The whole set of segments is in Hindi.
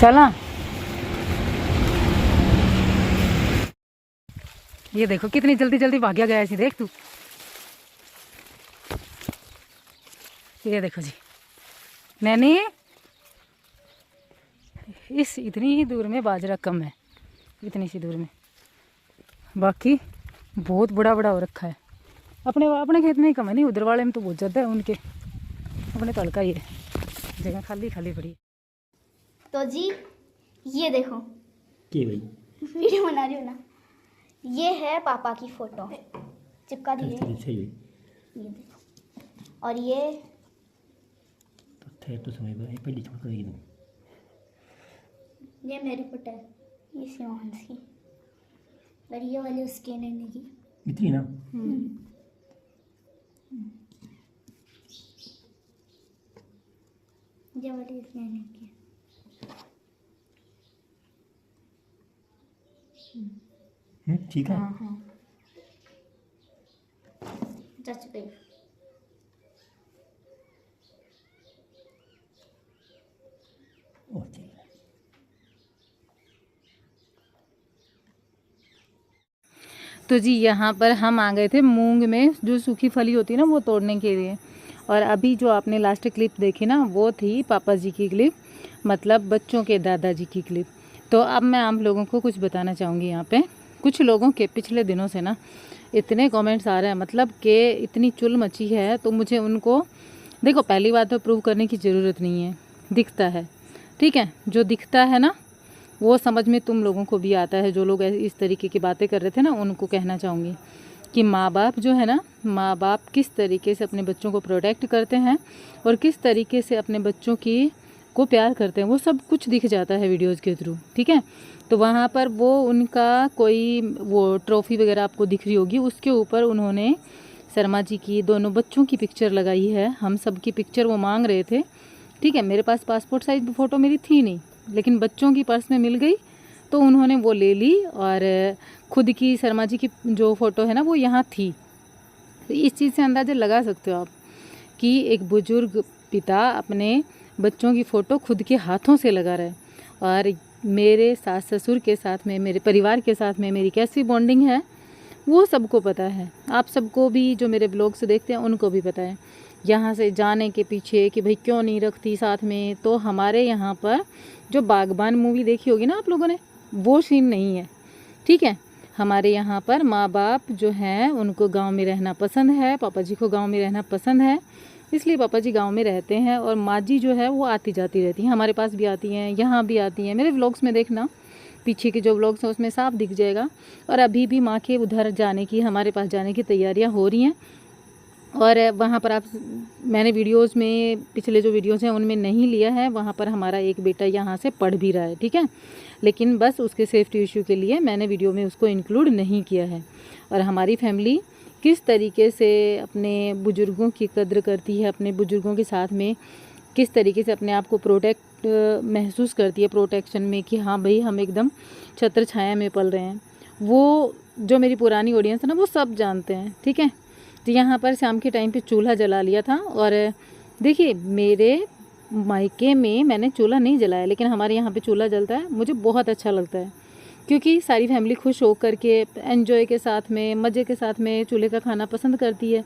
चला। ये देखो कितनी जल्दी जल्दी भाग्या गया ऐसी, देख तू। ये देखो जी नैनी, इस इतनी ही दूर में बाजरा कम है, इतनी सी दूर में, बाकी बहुत बड़ा बड़ा हो रखा है। अपने अपने खेत में ही कम है, नहीं उधर वाले में तो बहुत ज़्यादा है उनके, अपने तड़का ही है, जगह खाली खाली पड़ी है। तो जी ये देखो के भाई वीडियो बना रही हो ना, ये है पापा की फोटो, चिपका दी है सही ये देखो। और ये तो थे तो समय पर पहली छोड़ कर एकदम ये मेरी फोटो है, ये सिमोहंस की, और ये वाली उसके नैनी की। इतनी ना ये वाली इस नैनी की। ठीक है। हाँ हाँ चाचू पे ओके। तो जी यहाँ पर हम आ गए थे मूंग में जो सूखी फली होती है ना वो तोड़ने के लिए। और अभी जो आपने लास्ट क्लिप देखी ना वो थी पापा जी की क्लिप, मतलब बच्चों के दादाजी की क्लिप। तो अब मैं आप लोगों को कुछ बताना चाहूँगी। यहाँ पे कुछ लोगों के पिछले दिनों से ना इतने कमेंट्स आ रहे हैं, मतलब कि इतनी चुल मची है। तो मुझे उनको, देखो पहली बात तो प्रूव करने की ज़रूरत नहीं है, दिखता है, ठीक है। जो दिखता है ना वो समझ में तुम लोगों को भी आता है। जो लोग इस तरीके की बातें कर रहे थे ना उनको कहना चाहूँगी कि माँ बाप जो है ना, माँ बाप किस तरीके से अपने बच्चों को प्रोटेक्ट करते हैं और किस तरीके से अपने बच्चों को प्यार करते हैं, वो सब कुछ दिख जाता है वीडियोज़ के थ्रू, ठीक है। तो वहाँ पर वो उनका कोई वो ट्रॉफ़ी वगैरह आपको दिख रही होगी, उसके ऊपर उन्होंने शर्मा जी की दोनों बच्चों की पिक्चर लगाई है। हम सब की पिक्चर वो मांग रहे थे, ठीक है। मेरे पास पासपोर्ट साइज फ़ोटो मेरी थी नहीं, लेकिन बच्चों की पर्स में मिल गई तो उन्होंने वो ले ली। और खुद की शर्मा जी की जो फ़ोटो है ना वो यहाँ थी। तो इस चीज़ से अंदाज़ा लगा सकते हो आप कि एक बुजुर्ग पिता अपने बच्चों की फ़ोटो खुद के हाथों से लगा रहे। और मेरे सास ससुर के साथ में, मेरे परिवार के साथ में मेरी कैसी बॉन्डिंग है वो सबको पता है। आप सबको भी, जो मेरे ब्लॉग्स देखते हैं उनको भी पता है। यहाँ से जाने के पीछे कि भाई क्यों नहीं रखती साथ में, तो हमारे यहाँ पर जो बागबान मूवी देखी होगी ना आप लोगों ने, वो सीन नहीं है, ठीक है। हमारे यहाँ पर माँ बाप जो हैं उनको गांव में रहना पसंद है, पापा जी को गांव में रहना पसंद है, इसलिए पापा जी गांव में रहते हैं। और माँ जी जो है वो आती जाती रहती हैं, हमारे पास भी आती हैं, यहाँ भी आती हैं। मेरे व्लॉग्स में देखना, पीछे के जो व्लॉग्स हैं उसमें साफ दिख जाएगा। और अभी भी माँ के उधर जाने की, हमारे पास जाने की तैयारियाँ हो रही हैं। और वहाँ पर आप, मैंने वीडियोस में, पिछले जो वीडियोस हैं उनमें नहीं लिया है, वहाँ पर हमारा एक बेटा यहाँ से पढ़ भी रहा है, ठीक है। लेकिन बस उसके सेफ्टी इशू के लिए मैंने वीडियो में उसको इंक्लूड नहीं किया है। और हमारी फैमिली किस तरीके से अपने बुज़ुर्गों की कद्र करती है, अपने बुज़ुर्गों के साथ में किस तरीके से अपने आप को प्रोटेक्ट महसूस करती है, प्रोटेक्शन में, कि हाँ भाई हम एकदम छत्र छाया में पल रहे हैं, वो जो मेरी पुरानी ऑडियंस है ना वो सब जानते हैं, ठीक है। तो यहाँ पर शाम के टाइम पे चूल्हा जला लिया था। और देखिए मेरे मायके में मैंने चूल्हा नहीं जलाया, लेकिन हमारे यहाँ पे चूल्हा जलता है, मुझे बहुत अच्छा लगता है, क्योंकि सारी फैमिली खुश हो करके एंजॉय के साथ में, मज़े के साथ में चूल्हे का खाना पसंद करती है।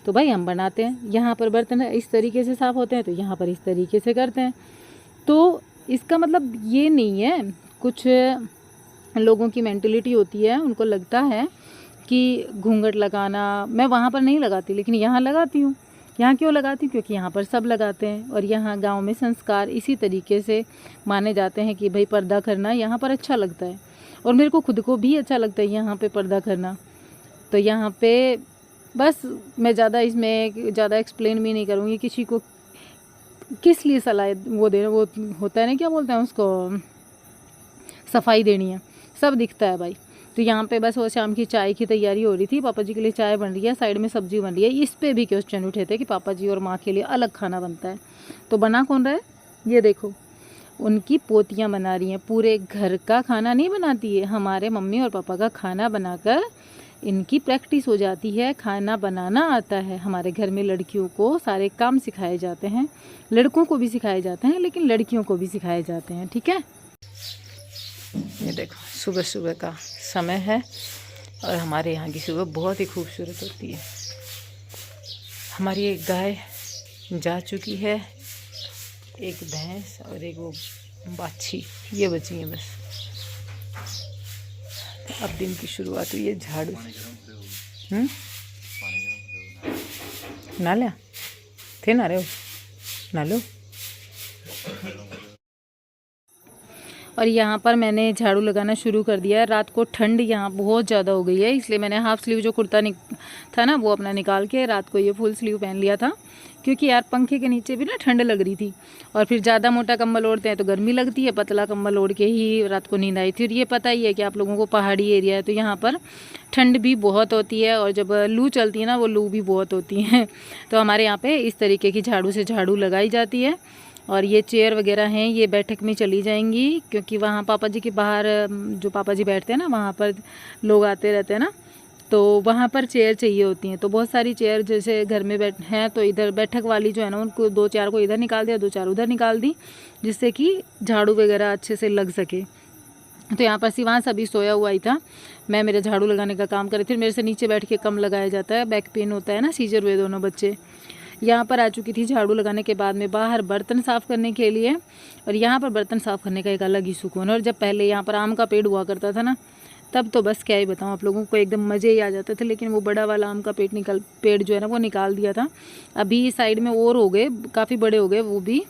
तो भाई हम बनाते हैं, यहाँ पर बर्तन इस तरीके से साफ़ होते हैं तो यहाँ पर इस तरीके से करते हैं। तो इसका मतलब ये नहीं है, कुछ लोगों की मेंटलिटी होती है, उनको लगता है कि घूंघट लगाना, मैं वहाँ पर नहीं लगाती लेकिन यहाँ लगाती हूँ। यहाँ क्यों लगाती हूँ? क्योंकि यहाँ पर सब लगाते हैं और यहाँ गांव में संस्कार इसी तरीके से माने जाते हैं कि भाई पर्दा करना यहाँ पर अच्छा लगता है। और मेरे को खुद को भी अच्छा लगता है यहाँ पे पर्दा करना। तो यहाँ पे बस मैं ज़्यादा इसमें ज़्यादा एक्सप्लेन भी नहीं करूँगी किसी को किस लिए सलाह वो दे, वो होता है ना, क्या बोलते हैं उसको, सफाई देनी है, सब दिखता है भाई। तो यहाँ पे बस वो शाम की चाय की तैयारी हो रही थी, पापा जी के लिए चाय बन रही है, साइड में सब्जी बन रही है। इस पे भी क्वेश्चन उठे थे कि पापा जी और माँ के लिए अलग खाना बनता है, तो बना कौन रहा है? ये देखो उनकी पोतियाँ बना रही हैं, पूरे घर का खाना नहीं बनाती है, हमारे मम्मी और पापा का खाना बनाकर इनकी प्रैक्टिस हो जाती है, खाना बनाना आता है। हमारे घर में लड़कियों को सारे काम सिखाए जाते हैं, लड़कों को भी सिखाए जाते हैं, लेकिन लड़कियों को भी सिखाए जाते हैं, ठीक है। ये देखो सुबह सुबह का समय है और हमारे यहाँ की सुबह बहुत ही खूबसूरत होती है। हमारी एक गाय जा चुकी है, एक भैंस और एक वो बाछी, ये बची है बस। अब दिन की शुरुआत हुई है झाड़ू से। ना लिया थे ना रहे हो ना लो। और यहाँ पर मैंने झाड़ू लगाना शुरू कर दिया है। रात को ठंड यहाँ बहुत ज़्यादा हो गई है, इसलिए मैंने हाफ़ स्लीव जो कुर्ता था ना वो अपना निकाल के रात को ये फुल स्लीव पहन लिया था, क्योंकि यार पंखे के नीचे भी ना ठंड लग रही थी। और फिर ज़्यादा मोटा कंबल ओढ़ते हैं तो गर्मी लगती है, पतला कंबल ओढ़ के ही रात को नींद आई थी। और ये पता ही है कि आप लोगों को पहाड़ी एरिया है तो यहाँ पर ठंड भी बहुत होती है, और जब लू चलती है ना वो लू भी बहुत होती है। तो हमारे यहाँ पर इस तरीके की झाड़ू से झाड़ू लगाई जाती है। और ये चेयर वगैरह हैं ये बैठक में चली जाएंगी, क्योंकि वहाँ पापा जी के बाहर जो पापा जी बैठते हैं ना वहाँ पर लोग आते रहते हैं ना, तो वहाँ पर चेयर चाहिए होती हैं। तो बहुत सारी चेयर जैसे घर में बैठ हैं तो इधर बैठक वाली जो है ना उनको 2-4 को इधर निकाल दिया, 2-4 उधर निकाल दी, जिससे कि झाड़ू वगैरह अच्छे से लग सके। तो यहाँ पर शिवांश अभी सोया हुआ ही था, मैं मेरे झाड़ू लगाने का काम कर रही थी। मेरे से नीचे बैठ के कम लगाया जाता है, बैक पेन होता है ना, सीजर हुए दोनों बच्चे। यहाँ पर आ चुकी थी झाड़ू लगाने के बाद में बाहर बर्तन साफ़ करने के लिए। और यहाँ पर बर्तन साफ़ करने का एक अलग ही सुकून है। और जब पहले यहाँ पर आम का पेड़ हुआ करता था ना, तब तो बस क्या ही बताऊँ आप लोगों को, एकदम मज़े ही आ जाते थे। लेकिन वो बड़ा वाला आम का पेड़ जो है ना वो निकाल दिया था। अभी साइड में और हो गए, काफ़ी बड़े हो गए वो भी,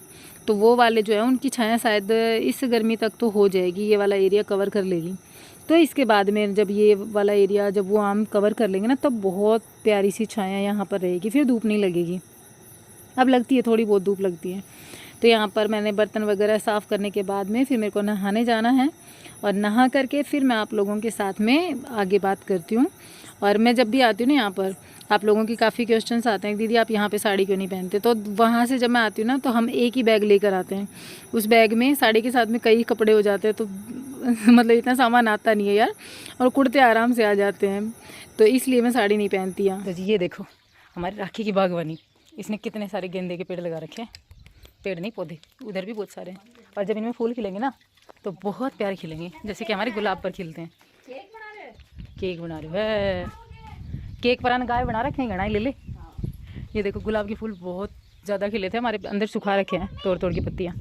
तो वो वाले जो है उनकी छाया शायद इस गर्मी तक तो हो जाएगी, ये वाला एरिया कवर कर लेगी। तो इसके बाद में जब ये वाला एरिया जब वो आम कवर कर लेंगे ना, तब बहुत प्यारी सी छाया यहाँ पर रहेगी, फिर धूप नहीं लगेगी। अब लगती है थोड़ी बहुत धूप लगती है। तो यहाँ पर मैंने बर्तन वगैरह साफ़ करने के बाद में फिर मेरे को नहाने जाना है, और नहा करके फिर मैं आप लोगों के साथ में आगे बात करती हूँ। और मैं जब भी आती हूँ ना यहाँ पर, आप लोगों की काफ़ी क्वेश्चंस आते हैं, दीदी आप यहाँ पे साड़ी क्यों नहीं पहनते। तो वहाँ से जब मैं आती हूँ ना तो हम एक ही बैग लेकर आते हैं, उस बैग में साड़ी के साथ में कई कपड़े हो जाते हैं, तो मतलब इतना सामान आता नहीं है यार, और कुर्ते आराम से आ जाते हैं, तो इसलिए मैं साड़ी नहीं पहनती यहाँ। तो ये देखो हमारी राखी की बागवानी, इसने कितने सारे गेंदे के पेड़ लगा रखे हैं, पेड़ नहीं पौधे, उधर भी बहुत सारे हैं। और जब इनमें फूल खिलेंगे ना तो बहुत प्यारे खिलेंगे, जैसे कि हमारे गुलाब पर खिलते हैं। केक बना रहे हो है, केक पर गाय बना रखे हैं, गणाई ले ले। ये देखो गुलाब के फूल बहुत ज़्यादा खिले थे, हमारे अंदर सुखा रखे हैं तोड़ तोड़ की पत्तियाँ।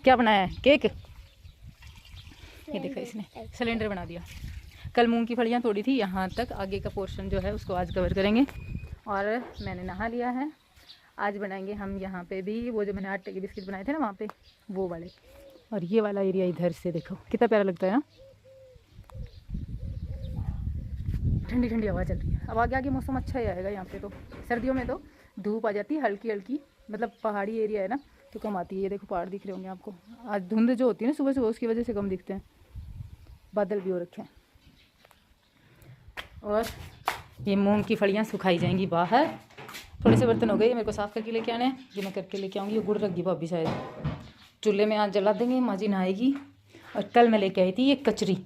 क्या बनाया है, केक। ये देखो इसने सिलेंडर बना दिया। कल मूंग की फलियाँ तोड़ी थी, यहाँ तक आगे का पोर्शन जो है उसको आज कवर करेंगे। और मैंने नहा लिया है, आज बनाएंगे हम यहाँ पे भी वो जो मैंने आटे के बिस्किट बनाए थे ना वहाँ पे, वो वाले। और ये वाला एरिया इधर से देखो कितना प्यारा लगता है ना, ठंडी ठंडी हवा चल रही है। अब आगे आगे मौसम अच्छा ही आएगा यहाँ पे, तो सर्दियों में तो धूप आ जाती है हल्की हल्की, मतलब पहाड़ी एरिया है ना तो कम आती है। ये देखो पहाड़ दिख रहे होंगे आपको, आज धुंध जो होती है ना सुबह सुबह उसकी वजह से कम दिखते हैं, बादल भी हो रखे हैं। और ये मूंग की फलियाँ सुखाई जाएंगी बाहर। थोड़े से बर्तन हो गए, मेरे को साफ़ करके लेके आने हैं, ये मैं करके लेके आऊँगी। ये गुड़ रख दी भाभी शायद, चूल्हे में आज जला देंगे, माँ जी नहाएगी। और कल मैं लेके आई थी ये कचरी,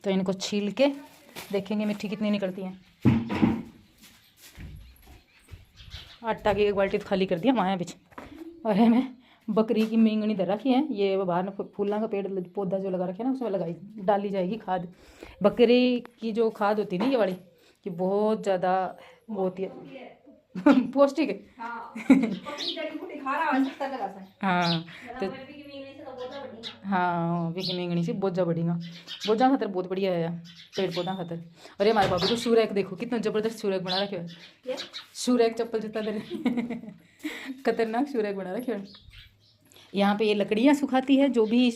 तो इनको छील के देखेंगे मिट्टी कितनी निकलती है। आटा की एक बाल्टी खाली कर दिया माया बिच। और है मैं बकरी की मींगनी धर रखी है, ये बाहर में फूलों का पेड़ पौधा जो लगा रखे है ना उसमें लगाई डाली जाएगी खाद। बकरी की जो खाद होती है ना ये वाली, कि बहुत ज़्यादा वो होती है पौष्टिक है। हाँ तो हाँ विकी मेंगनी से बोझा बढ़ेगा, बोझा खातर बहुत बढ़िया है पेड़ पौधा खातर। और ये हमारे बाबू को शूरैक देखो कितना ज़बरदस्त शूरैक बना रखे है, शूरैक चप्पल जूता दे खतरनाक शूरैक बना रखे है। यहाँ पे ये लकड़ियाँ सुखाती है, जो भी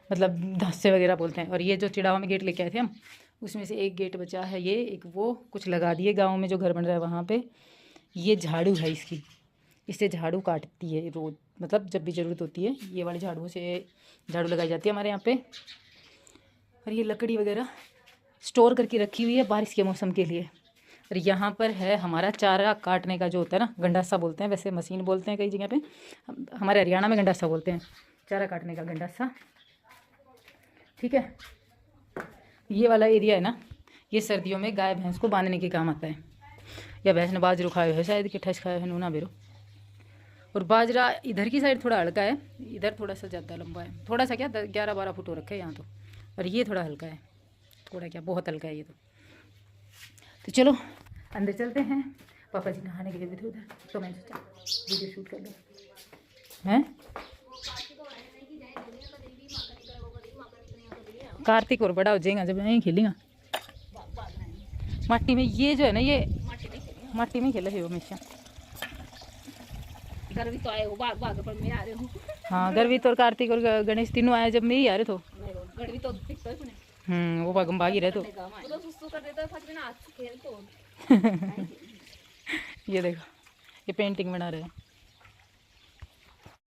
मतलब धस्से वगैरह बोलते हैं। और ये जो चिड़ावा में गेट लेके आए थे हम, उसमें से एक गेट बचा है, ये एक वो कुछ लगा दिए गाँव में जो घर बन रहा है वहाँ पे। ये झाड़ू है इसकी, इससे झाड़ू काटती है रोज़, मतलब जब भी ज़रूरत होती है ये वाली झाड़ू से झाड़ू लगाई जाती है हमारे यहाँ पे। और ये लकड़ी वगैरह स्टोर करके रखी हुई है बारिश के मौसम के लिए। और यहाँ पर है हमारा चारा काटने का जो होता है ना, गंडासा बोलते हैं, वैसे मशीन बोलते हैं कई जगह पे, हमारे हरियाणा में गंडासा बोलते हैं, चारा काटने का गंडासा। ठीक है, ये वाला एरिया है ना, ये सर्दियों में गाय भैंस को बांधने के काम आता है। या भैंस ने बाजरू खाए है शायद कि ठस खाए है नूना बेरो। और बाजरा इधर की साइड थोड़ा हल्का है, इधर थोड़ा सा ज़्यादा लंबा है, थोड़ा सा क्या 11-12 फुट हो रखा है यहाँ तो, और ये थोड़ा हल्का है, थोड़ा क्या बहुत हल्का है ये तो चलो अंदर चलते हैं। पापा जी नहाने के लिए भी थे उधर, तो मैं सोचा वीडियो शूट कर लूँ हैं। कार्तिक और बड़ा हो जाएगा जब नहीं खेलेगा माटी में। ये जो है ना ये माटी में खेला है वो हमेशा। गर्वी तो आए हो बाग पर मैं आ रहे हूँ। हाँ गर्वित और कार्तिक और गणेश तीनों आए जब मैं ही आ रहे तो गर्वी तो दिखता है सुने वो भाग ही रहे तो तो सुसु कर देता है फट में ना आज खेल तो ये देखो ये पेंटिंग बना रहे हैं।